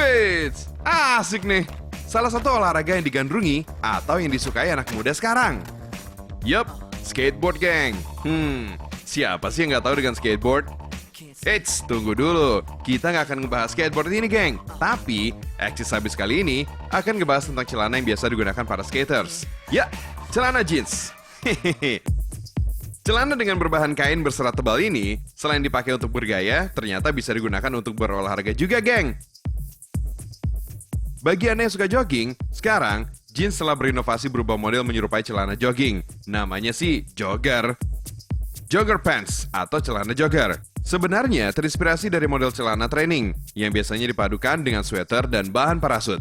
Wits, asik nih. Salah satu olahraga yang digandrungi atau yang disukai anak muda sekarang. Yup, skateboard geng. Siapa sih yang nggak tahu dengan skateboard? Eits, tunggu dulu. Kita nggak akan ngebahas skateboard ini, geng. Tapi, eksis habis kali ini akan ngebahas tentang celana yang biasa digunakan para skaters. Ya, celana jeans. Hehehe. Celana dengan berbahan kain berserat tebal ini, selain dipakai untuk bergaya, ternyata bisa digunakan untuk berolahraga juga, geng. Bagi Anda yang suka jogging, sekarang jeans telah berinovasi berubah model menyerupai celana jogging. Namanya sih jogger. Jogger pants atau celana jogger. Sebenarnya terinspirasi dari model celana training yang biasanya dipadukan dengan sweater dan bahan parasut.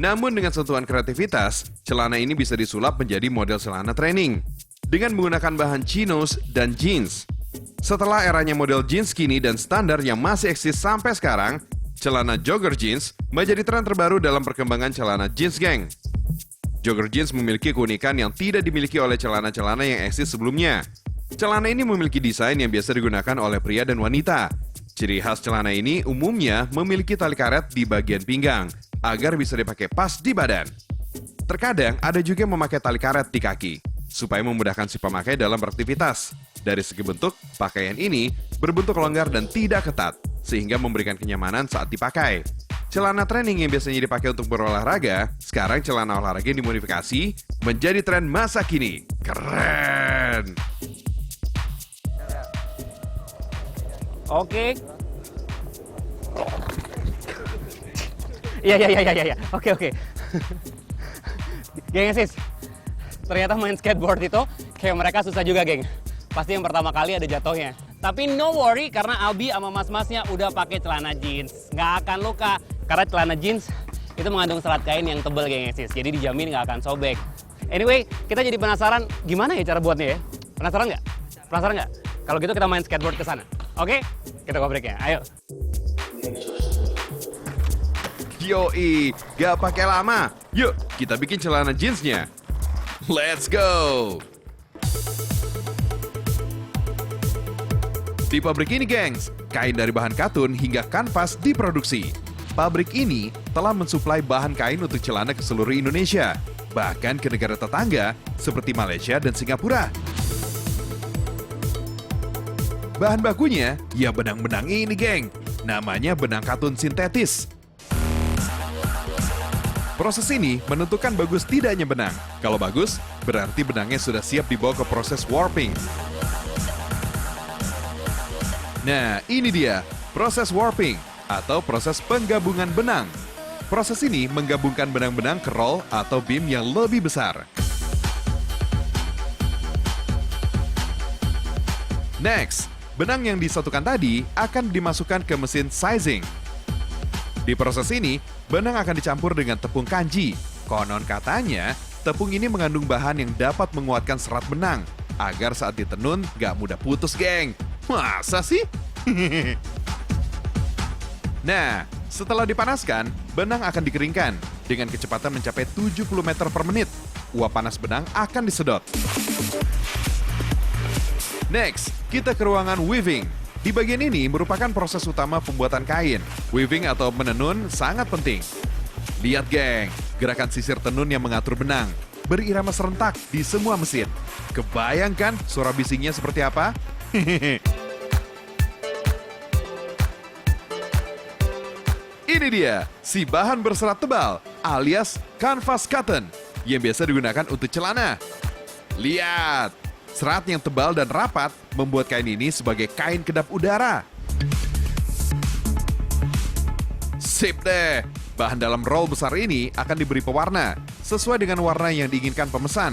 Namun dengan sentuhan kreativitas, celana ini bisa disulap menjadi model celana training dengan menggunakan bahan chinos dan jeans. Setelah eranya model jeans skinny dan standar yang masih eksis sampai sekarang, celana jogger jeans menjadi tren terbaru dalam perkembangan celana jeans, geng. Jogger jeans memiliki keunikan yang tidak dimiliki oleh celana-celana yang eksis sebelumnya. Celana ini memiliki desain yang biasa digunakan oleh pria dan wanita. Ciri khas celana ini umumnya memiliki tali karet di bagian pinggang agar bisa dipakai pas di badan. Terkadang ada juga yang memakai tali karet di kaki supaya memudahkan si pemakai dalam beraktivitas. Dari segi bentuk, pakaian ini berbentuk longgar dan tidak ketat, sehingga memberikan kenyamanan saat dipakai. Celana training yang biasanya dipakai untuk berolahraga, sekarang celana olahraga yang dimodifikasi menjadi tren masa kini. Keren! Oke. Iya. Oke. Geng sis, ternyata main skateboard itu kayak mereka susah juga, geng. Pasti yang pertama kali ada jatuhnya. Tapi no worry karena Abi sama mas-masnya udah pakai celana jeans. Nggak akan luka karena celana jeans itu mengandung serat kain yang tebal, geng sis. Jadi dijamin nggak akan sobek. Anyway, kita jadi penasaran gimana ya cara buatnya ya? Penasaran nggak? Penasaran nggak? Kalau gitu kita main skateboard ke sana. Oke? Kita go break ya. Ayo. Yoi, gak pakai lama. Yuk, kita bikin celana jeansnya. Let's go! Di pabrik ini, gengs, kain dari bahan katun hingga kanvas diproduksi. Pabrik ini telah mensuplai bahan kain untuk celana ke seluruh Indonesia, bahkan ke negara tetangga seperti Malaysia dan Singapura. Bahan bakunya, ya benang-benang ini, geng. Namanya benang katun sintetis. Proses ini menentukan bagus tidaknya benang. Kalau bagus, berarti benangnya sudah siap dibawa ke proses warping. Nah, ini dia, proses warping atau proses penggabungan benang. Proses ini menggabungkan benang-benang ke roll atau beam yang lebih besar. Next, benang yang disatukan tadi akan dimasukkan ke mesin sizing. Di proses ini, benang akan dicampur dengan tepung kanji. Konon katanya, tepung ini mengandung bahan yang dapat menguatkan serat benang agar saat ditenun gak mudah putus, geng. Masa sih? Nah, setelah dipanaskan, benang akan dikeringkan dengan kecepatan mencapai 70 meter per menit. Uap panas benang akan disedot. Next, kita ke ruangan weaving. Di bagian ini merupakan proses utama pembuatan kain. Weaving atau menenun sangat penting. Lihat, geng, gerakan sisir tenun yang mengatur benang. Berirama serentak di semua mesin. Kebayangkan suara bisingnya seperti apa? Ini dia, si bahan berserat tebal alias canvas cotton yang biasa digunakan untuk celana. Lihat, serat yang tebal dan rapat membuat kain ini sebagai kain kedap udara. Sip deh, bahan dalam roll besar ini akan diberi pewarna sesuai dengan warna yang diinginkan pemesan.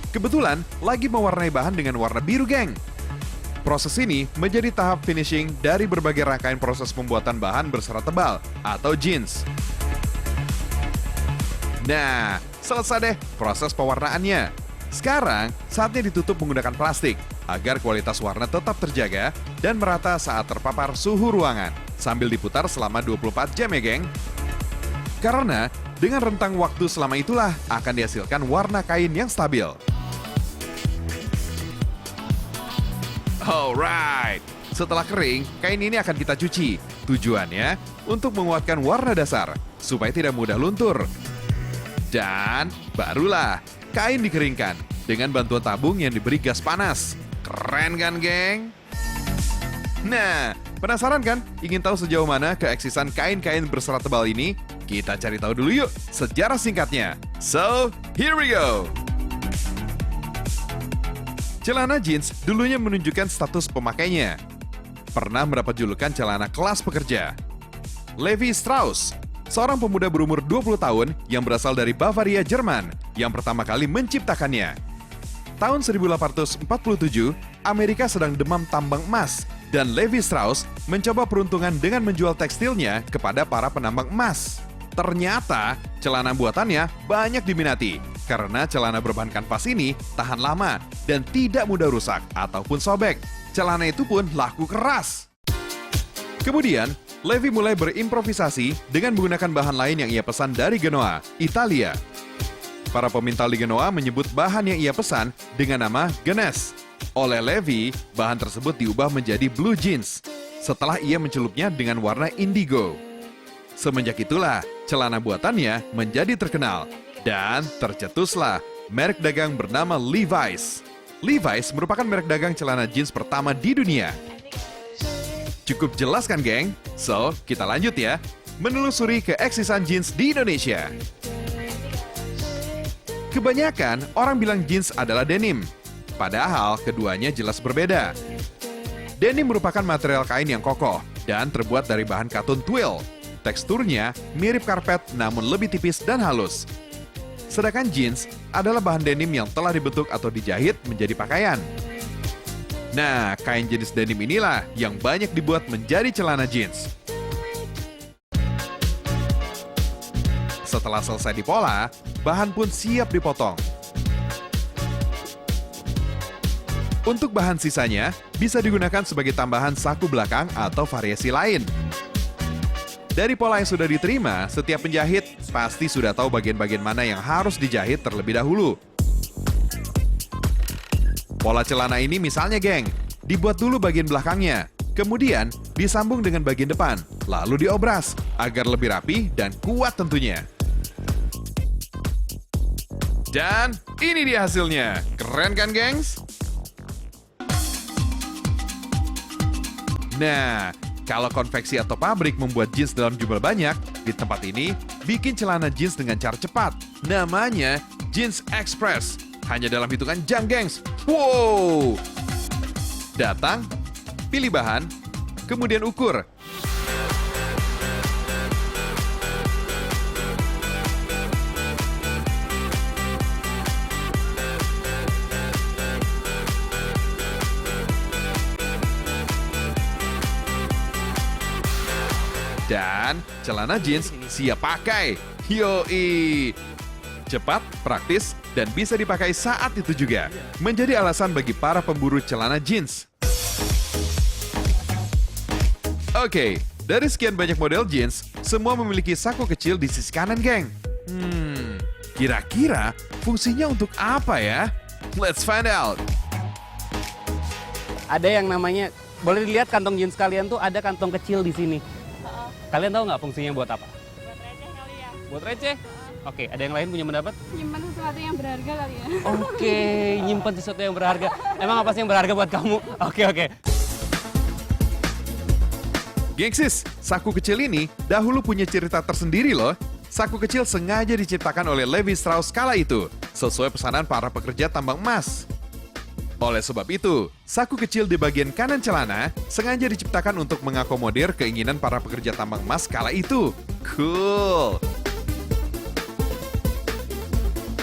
Kebetulan lagi mewarnai bahan dengan warna biru, geng. Proses ini menjadi tahap finishing dari berbagai rangkaian proses pembuatan bahan berserat tebal atau jeans. Nah, selesai deh proses pewarnaannya. Sekarang, saatnya ditutup menggunakan plastik agar kualitas warna tetap terjaga dan merata saat terpapar suhu ruangan sambil diputar selama 24 jam ya, geng. Karena dengan rentang waktu selama itulah akan dihasilkan warna kain yang stabil. Alright, setelah kering, kain ini akan kita cuci. Tujuannya untuk menguatkan warna dasar supaya tidak mudah luntur. Dan barulah kain dikeringkan dengan bantuan tabung yang diberi gas panas. Keren kan, geng? Nah, penasaran kan? Ingin tahu sejauh mana keeksisan kain-kain berserat tebal ini? Kita cari tahu dulu yuk sejarah singkatnya. So, here we go! Celana jeans dulunya menunjukkan status pemakainya. Pernah mendapat julukan celana kelas pekerja. Levi Strauss, seorang pemuda berumur 20 tahun yang berasal dari Bavaria, Jerman, yang pertama kali menciptakannya. Tahun 1847, Amerika sedang demam tambang emas, dan Levi Strauss mencoba peruntungan dengan menjual tekstilnya kepada para penambang emas. Ternyata, celana buatannya banyak diminati, karena celana berbahan kanvas ini tahan lama dan tidak mudah rusak ataupun sobek. Celana itu pun laku keras. Kemudian, Levi mulai berimprovisasi dengan menggunakan bahan lain yang ia pesan dari Genoa, Italia. Para pemintal di Genoa menyebut bahan yang ia pesan dengan nama Genes. Oleh Levi, bahan tersebut diubah menjadi blue jeans setelah ia mencelupnya dengan warna indigo. Semenjak itulah, celana buatannya menjadi terkenal dan tercetuslah merek dagang bernama Levi's. Levi's merupakan merek dagang celana jeans pertama di dunia. Cukup jelas kan, geng? So, kita lanjut ya, menelusuri keeksisan jeans di Indonesia. Kebanyakan orang bilang jeans adalah denim, padahal keduanya jelas berbeda. Denim merupakan material kain yang kokoh dan terbuat dari bahan katun twill. Teksturnya mirip karpet namun lebih tipis dan halus. Sedangkan jeans adalah bahan denim yang telah dibentuk atau dijahit menjadi pakaian. Nah, kain jenis denim inilah yang banyak dibuat menjadi celana jeans. Setelah selesai dipola, bahan pun siap dipotong. Untuk bahan sisanya, bisa digunakan sebagai tambahan saku belakang atau variasi lain. Dari pola yang sudah diterima, setiap penjahit pasti sudah tahu bagian-bagian mana yang harus dijahit terlebih dahulu. Pola celana ini misalnya, geng, dibuat dulu bagian belakangnya, kemudian disambung dengan bagian depan, lalu diobras agar lebih rapi dan kuat tentunya. Dan ini dia hasilnya. Keren kan, gengs? Nah, kalau konveksi atau pabrik membuat jeans dalam jumlah banyak, di tempat ini bikin celana jeans dengan cara cepat. Namanya Jeans Express. Hanya dalam hitungan jam, gengs. Wow! Datang, pilih bahan, kemudian ukur. Dan celana jeans siap pakai. Yoi! Cepat, praktis, dan bisa dipakai saat itu juga. Menjadi alasan bagi para pemburu celana jeans. Oke, dari sekian banyak model jeans, semua memiliki saku kecil di sisi kanan, geng. Kira-kira fungsinya untuk apa ya? Let's find out! Ada yang namanya, boleh dilihat kantong jeans kalian tuh ada kantong kecil di sini. Kalian tahu nggak fungsinya buat apa? Buat receh kali ya. Buat receh? Oke, ada yang lain punya pendapat? Nyimpan sesuatu yang berharga kali ya. Oke, nyimpan sesuatu yang berharga. Emang apa sih yang berharga buat kamu? Oke. Gengsis, saku kecil ini dahulu punya cerita tersendiri loh. Saku kecil sengaja diciptakan oleh Levi Strauss kala itu, sesuai pesanan para pekerja tambang emas. Oleh sebab itu, saku kecil di bagian kanan celana sengaja diciptakan untuk mengakomodir keinginan para pekerja tambang emas kala itu. Cool!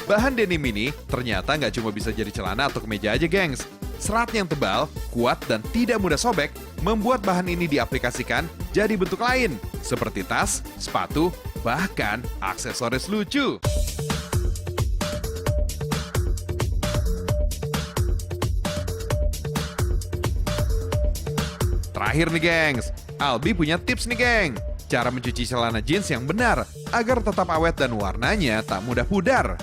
Bahan denim ini ternyata nggak cuma bisa jadi celana atau kemeja aja, gengs. Serat yang tebal, kuat, dan tidak mudah sobek membuat bahan ini diaplikasikan jadi bentuk lain, seperti tas, sepatu, bahkan aksesoris lucu. Terakhir nih, gengs, Albi punya tips nih, geng. Cara mencuci celana jeans yang benar agar tetap awet dan warnanya tak mudah pudar.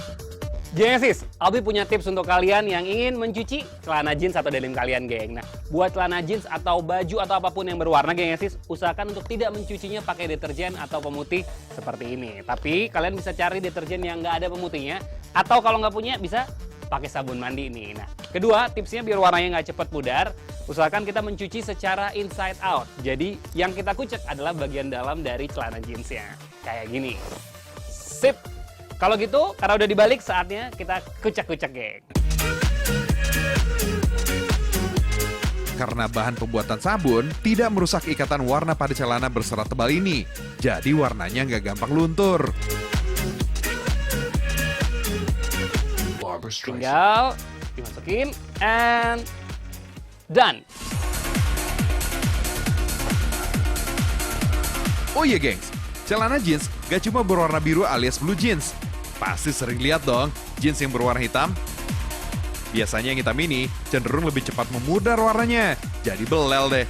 Genesis, Albi punya tips untuk kalian yang ingin mencuci celana jeans atau denim kalian, geng. Nah, buat celana jeans atau baju atau apapun yang berwarna, Genesis, usahakan untuk tidak mencucinya pakai deterjen atau pemutih seperti ini. Tapi kalian bisa cari deterjen yang nggak ada pemutihnya, atau kalau nggak punya bisa pakai sabun mandi nih. Nah, kedua, tipsnya biar warnanya nggak cepet pudar, usahakan kita mencuci secara inside out. Jadi, yang kita kucek adalah bagian dalam dari celana jeansnya. Kayak gini. Sip! Kalau gitu, karena udah dibalik, saatnya kita kucek-kucek, geng. Karena bahan pembuatan sabun tidak merusak ikatan warna pada celana berserat tebal ini, jadi warnanya nggak gampang luntur. Tinggal dimasukin, and done. Oh iya gengs, celana jeans gak cuma berwarna biru alias blue jeans. Pasti sering lihat dong jeans yang berwarna hitam. Biasanya yang hitam ini cenderung lebih cepat memudar warnanya, jadi belel deh.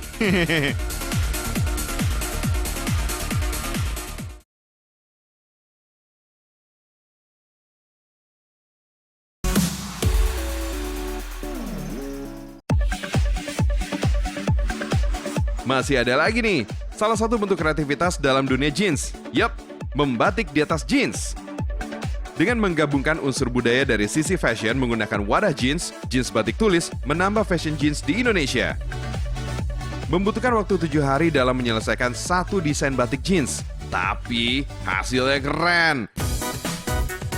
Masih ada lagi nih, salah satu bentuk kreativitas dalam dunia jeans. Yup, membatik di atas jeans. Dengan menggabungkan unsur budaya dari sisi fashion menggunakan wadah jeans, jeans batik tulis menambah fashion jeans di Indonesia. Membutuhkan waktu 7 hari dalam menyelesaikan satu desain batik jeans. Tapi hasilnya keren.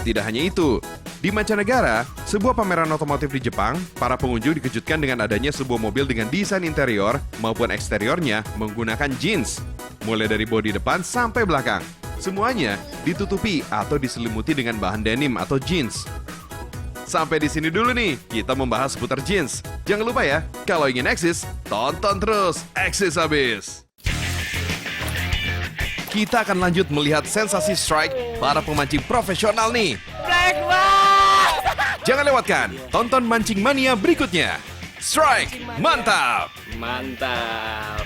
Tidak hanya itu, di mancanegara, sebuah pameran otomotif di Jepang, para pengunjung dikejutkan dengan adanya sebuah mobil dengan desain interior maupun eksteriornya menggunakan jeans. Mulai dari bodi depan sampai belakang. Semuanya ditutupi atau diselimuti dengan bahan denim atau jeans. Sampai di sini dulu nih, kita membahas seputar jeans. Jangan lupa ya, kalau ingin eksis, tonton terus Eksis Abis. Kita akan lanjut melihat sensasi strike para pemancing profesional nih. Jangan lewatkan, tonton Mancing Mania berikutnya. Strike, mantap! Mantap!